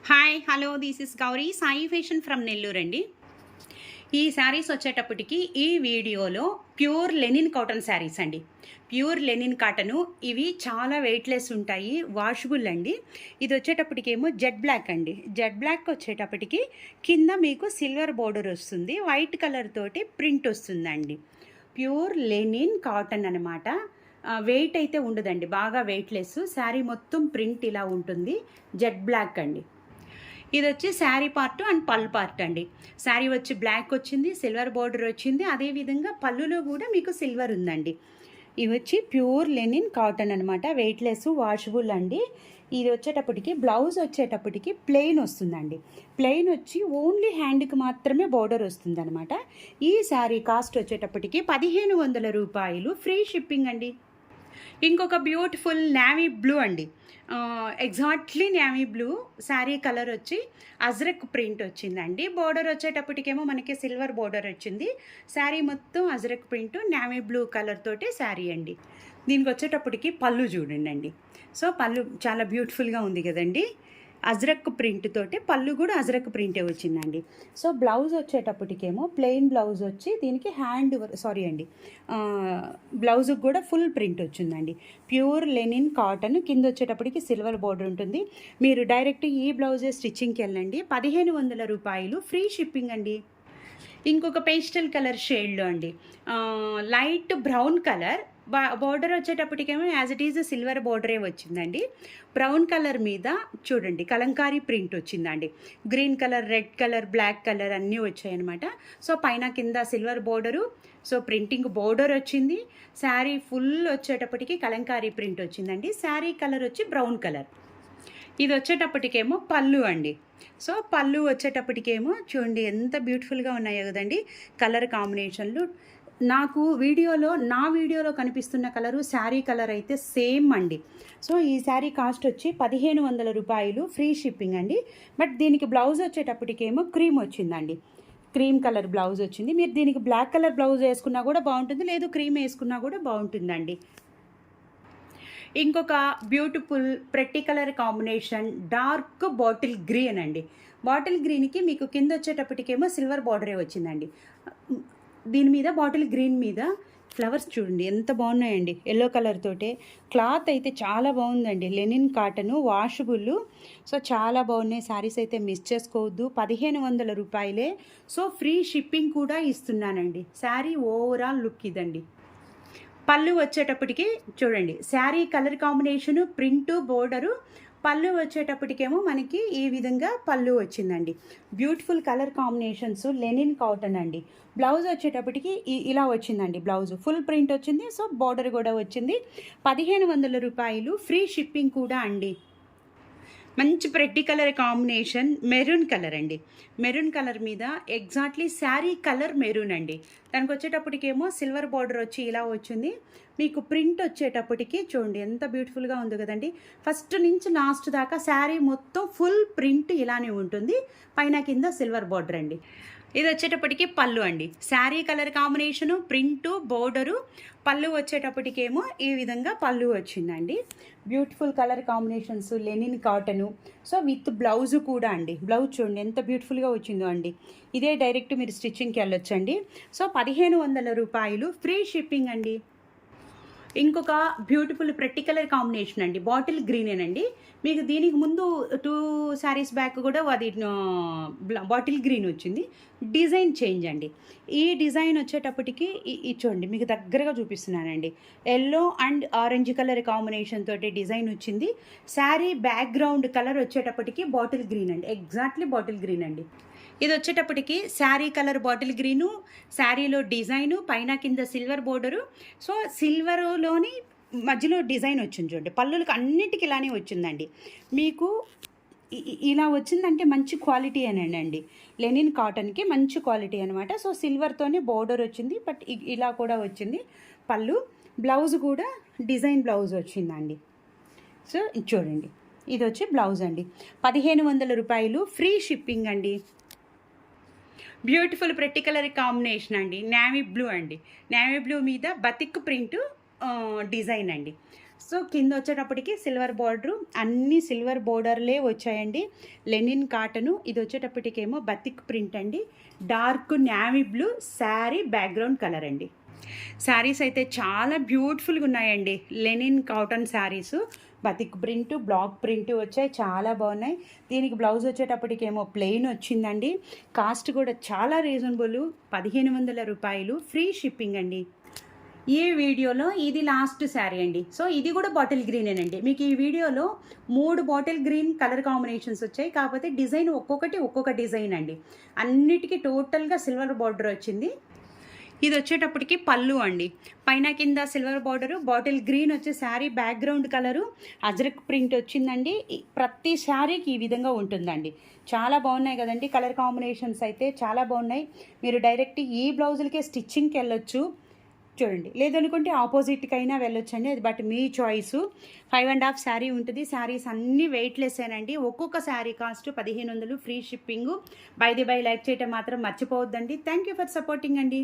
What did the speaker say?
Hi hello this is Gauri Sai fashion from Nellore అండి. ఈ శారీస్ వచ్చేటప్పటికి ఈ వీడియోలో ప్యూర్ లెనిన్ కాటన్ శారీస్ అండి. ప్యూర్ లెనిన్ కాటను ఇవి చాలా వెయిట్లెస్ ఉంటాయి, వాషబుల్ అండి. ఇది వచ్చేటప్పటికేమో జెడ్ బ్లాక్ అండి. జెడ్ బ్లాక్ వచ్చేటప్పటికి కింద మీకు సిల్వర్ బోర్డర్ వస్తుంది, వైట్ కలర్ తోటి ప్రింట్ వస్తుందండి. ప్యూర్ లెనిన్ కాటన్ అనమాట. వెయిట్ అయితే ఉండదండి, బాగా వెయిట్లెస్. శారీ మొత్తం ప్రింట్ ఇలా ఉంటుంది, జెడ్ బ్లాక్ అండి. ఇది వచ్చి శారీ పార్ట్ అండ్ పళ్ళు పార్ట్ అండి. శారీ వచ్చి బ్లాక్ వచ్చింది, సిల్వర్ బార్డర్ వచ్చింది, అదేవిధంగా పళ్ళులో కూడా మీకు సిల్వర్ ఉందండి. ఇవి వచ్చి ప్యూర్ లెనిన్ కాటన్ అనమాట, వెయిట్లెస్, వాషబుల్ అండి. ఇది వచ్చేటప్పటికి బ్లౌజ్ వచ్చేటప్పటికి ప్లెయిన్ వస్తుందండి. ప్లెయిన్ వచ్చి ఓన్లీ హ్యాండ్కి మాత్రమే బార్డర్ వస్తుంది అనమాట. ఈ శారీ కాస్ట్ వచ్చేటప్పటికి 1500 రూపాయలు, ఫ్రీ షిప్పింగ్ అండి. ఇంకొక బ్యూటిఫుల్ నేవీ బ్లూ అండి, exactly navy blue. Sari colour వచ్చి అజ్రక్ ప్రింట్ వచ్చిందండి. బోర్డర్ వచ్చేటప్పటికేమో మనకి సిల్వర్ బోర్డర్ వచ్చింది. శారీ మొత్తం ajrak print navy blue colour తోటి శారీ అండి. దీనికి వచ్చేటప్పటికి పళ్ళు చూడండి. సో పళ్ళు చాలా బ్యూటిఫుల్గా ఉంది కదండి. అజ్రక్ ప్రింట్ తోటి పళ్ళు కూడా అజ్రక్ ప్రింటే వచ్చిందండి. సో బ్లౌజ్ వచ్చేటప్పటికేమో ప్లెయిన్ బ్లౌజ్ వచ్చి దీనికి బ్లౌజ్కి కూడా ఫుల్ ప్రింట్ వచ్చిందండి. ప్యూర్ లెనిన్ కాటన్, కింద వచ్చేటప్పటికి సిల్వర్ బోర్డర్ ఉంటుంది. మీరు డైరెక్ట్ ఈ బ్లౌజే స్టిచ్చింగ్కి వెళ్ళండి. 1500 రూపాయలు, ఫ్రీ షిప్పింగ్ అండి. ఇంకొక పేస్టల్ కలర్ షేడ్లో అండి, లైట్ బ్రౌన్ కలర్. బోర్డర్ వచ్చేటప్పటికేమో యాజ్ ఇట్ ఈజ్ సిల్వర్ బోర్డరే వచ్చిందండి. బ్రౌన్ కలర్ మీద చూడండి కలంకారీ ప్రింట్ వచ్చిందండి. Green colour, red colour, black colour అన్నీ వచ్చాయన్నమాట. సో పైన కింద silver border, so printing border వచ్చింది. శారీ ఫుల్ వచ్చేటప్పటికి కలంకారీ ప్రింట్ వచ్చిందండి. శారీ కలర్ వచ్చి బ్రౌన్ కలర్. ఇది వచ్చేటప్పటికేమో పళ్ళు అండి. సో పళ్ళు వచ్చేటప్పటికేమో చూడండి ఎంత బ్యూటిఫుల్గా ఉన్నాయో కదండి కలర్ కాంబినేషన్లు. నాకు నా వీడియోలో కనిపిస్తున్న కలరు శారీ కలర్ అయితే సేమ్ అండి. సో ఈ శారీ కాస్ట్ వచ్చి 1500 రూపాయలు, ఫ్రీ షిప్పింగ్ అండి. బట్ దీనికి బ్లౌజ్ వచ్చేటప్పటికేమో క్రీమ్ వచ్చిందండి. క్రీమ్ కలర్ బ్లౌజ్ వచ్చింది. మీరు దీనికి బ్లాక్ కలర్ బ్లౌజ్ వేసుకున్నా కూడా బాగుంటుంది, లేదు క్రీమ్ వేసుకున్నా కూడా బాగుంటుందండి. ఇంకొక beautiful pretty colour combination, dark bottle green అండి. బాటిల్ గ్రీన్కి మీకు కింద వచ్చేటప్పటికేమో సిల్వర్ బార్డరే వచ్చిందండి. దీని మీద బాటిల్ గ్రీన్ మీద ఫ్లవర్స్ చూడండి ఎంత బాగున్నాయండి, ఎల్లో కలర్ తోటే. క్లాత్ అయితే చాలా బాగుందండి, లెనిన్ కాటను, వాషబుల్. సో చాలా బాగున్నాయి శారీస్, అయితే మిస్ చేసుకోవద్దు. 1500 రూపాయలే. సో ఫ్రీ షిప్పింగ్ కూడా ఇస్తున్నానండి. శారీ ఓవరాల్ లుక్ ఇదండి. పళ్ళు వచ్చేటప్పటికి చూడండి sari colour combination, print, border. పళ్ళు వచ్చేటప్పటికేమో మనకి ఈ విధంగా పళ్ళు వచ్చిందండి. Beautiful colour combinations, linen cotton అండి. బ్లౌజ్ వచ్చేటప్పటికి ఇలా వచ్చిందండి. బ్లౌజ్ ఫుల్ ప్రింట్ వచ్చింది. సో బోర్డర్ కూడా వచ్చింది. 1500 రూపాయలు, ఫ్రీ షిప్పింగ్ కూడా అండి. మంచి pretty colour combination, maroon colour అండి. మెరూన్ కలర్ మీద ఎగ్జాక్ట్లీ శారీ కలర్ మెరూన్ అండి. దానికి వచ్చేటప్పటికేమో సిల్వర్ బార్డర్ వచ్చి ఇలా వచ్చింది. మీకు ప్రింట్ వచ్చేటప్పటికి చూడండి ఎంత బ్యూటిఫుల్గా ఉంది కదండి. ఫస్ట్ నుంచి లాస్ట్ దాకా శారీ మొత్తం ఫుల్ ప్రింట్ ఇలానే ఉంటుంది, పైన కింద సిల్వర్ బార్డర్ అండి. ఇది వచ్చేటప్పటికి పళ్ళు అండి. Sari colour combination, print, border. పళ్ళు వచ్చేటప్పటికేమో ఈ విధంగా పళ్ళు వచ్చిందండి. Beautiful colour combinations, linen cotton. So with blouse కూడా అండి. బ్లౌజ్ చూడండి ఎంత బ్యూటిఫుల్గా వచ్చిందో అండి. ఇదే డైరెక్ట్ మీరు స్టిచ్చింగ్కి వెళ్ళొచ్చండి. సో 1500 రూపాయలు, ఫ్రీ షిప్పింగ్ అండి. ఇంకొక బ్యూటిఫుల్ ప్రెట్టి కలర్ కాంబినేషన్ అండి, బాటిల్ గ్రీనేనండి. మీకు దీనికి ముందు 2 శారీస్ బ్యాక్ కూడా అది బాటిల్ గ్రీన్ వచ్చింది. డిజైన్ చేంజ్ అండి. ఈ డిజైన్ వచ్చేటప్పటికి చూడండి మీకు దగ్గరగా చూపిస్తున్నానండి. Yellow and orange colour combination తోటి డిజైన్ వచ్చింది. శారీ బ్యాక్గ్రౌండ్ కలర్ వచ్చేటప్పటికి బాటిల్ గ్రీన్ అండి, ఎగ్జాక్ట్లీ బాటిల్ గ్రీన్ అండి. ఇది వచ్చేటప్పటికి శారీ కలర్ బాటిల్ గ్రీను, శారీలో డిజైను, పైన కింద సిల్వర్ బోర్డరు. సో సిల్వర్లోని మధ్యలో డిజైన్ వచ్చింది చూడండి. పళ్ళులకు అన్నిటికీ ఇలానే వచ్చిందండి. మీకు ఇలా వచ్చిందంటే మంచి క్వాలిటీ అనండి. లెనిన్ కాటన్కి మంచి క్వాలిటీ అనమాట. సో సిల్వర్తోనే బోర్డర్ వచ్చింది, బట్ ఇలా కూడా వచ్చింది పళ్ళు. బ్లౌజ్ కూడా డిజైన్ బ్లౌజ్ వచ్చిందండి. సో చూడండి ఇది వచ్చి బ్లౌజ్ అండి. 1500 రూపాయలు, ఫ్రీ షిప్పింగ్ అండి. బ్యూటిఫుల్ ప్రెట్టి కలర్ కాంబినేషన్ అండి, నేవీ బ్లూ అండి. నేవీ బ్లూ మీద బతిక్ ప్రింట్ డిజైన్ అండి. సో కింద వచ్చేటప్పటికి సిల్వర్ బార్డరు, అన్ని సిల్వర్ బోర్డర్లే వచ్చాయండి. Linen cotton. ఇది వచ్చేటప్పటికేమో బతిక్ ప్రింట్ అండి. Dark navy blue sari background colour అండి. శారీస్ అయితే చాలా బ్యూటిఫుల్గా ఉన్నాయండి. Linen cotton saris, batik print, block print వచ్చాయి, చాలా బాగున్నాయి. దీనికి బ్లౌజ్ వచ్చేటప్పటికేమో ప్లెయిన్ వచ్చిందండి. కాస్ట్ కూడా చాలా రీజనబుల్, 1500 రూపాయలు, ఫ్రీ షిప్పింగ్ అండి. ఈ వీడియోలో ఇది లాస్ట్ శారీ అండి. సో ఇది కూడా బాటిల్ గ్రీనేనండి. మీకు ఈ వీడియోలో 3 బాటిల్ గ్రీన్ కలర్ కాంబినేషన్స్ వచ్చాయి. కాకపోతే డిజైన్ ఒక్కొక్క డిజైన్ అండి. అన్నిటికీ టోటల్గా సిల్వర్ బార్డర్ వచ్చింది. ఇది వచ్చేటప్పటికి పళ్ళు అండి. పైన కింద సిల్వర్ బార్డరు, బాటిల్ గ్రీన్ వచ్చే sari background colour, ajrakh print వచ్చిందండి. ప్రతి శారీకి ఈ విధంగా ఉంటుందండి. చాలా బాగున్నాయి కదండి. కలర్ కాంబినేషన్స్ అయితే చాలా బాగున్నాయి. మీరు డైరెక్ట్ ఈ బ్లౌజులకే స్టిచ్చింగ్కి వెళ్ళొచ్చు చూడండి, లేదనుకుంటే ఆపోజిట్కి అయినా వెళ్ళొచ్చండి. అది బట్ మీ చాయిస్. 5.5 శారీ ఉంటుంది. శారీస్ అన్నీ వెయిట్లెస్సేనండి. ఒక్కొక్క sari cost 1500, free shipping. By like చేయటం మాత్రం మర్చిపోవద్దండి. థ్యాంక్ యూ ఫర్ సపోర్టింగ్ అండి.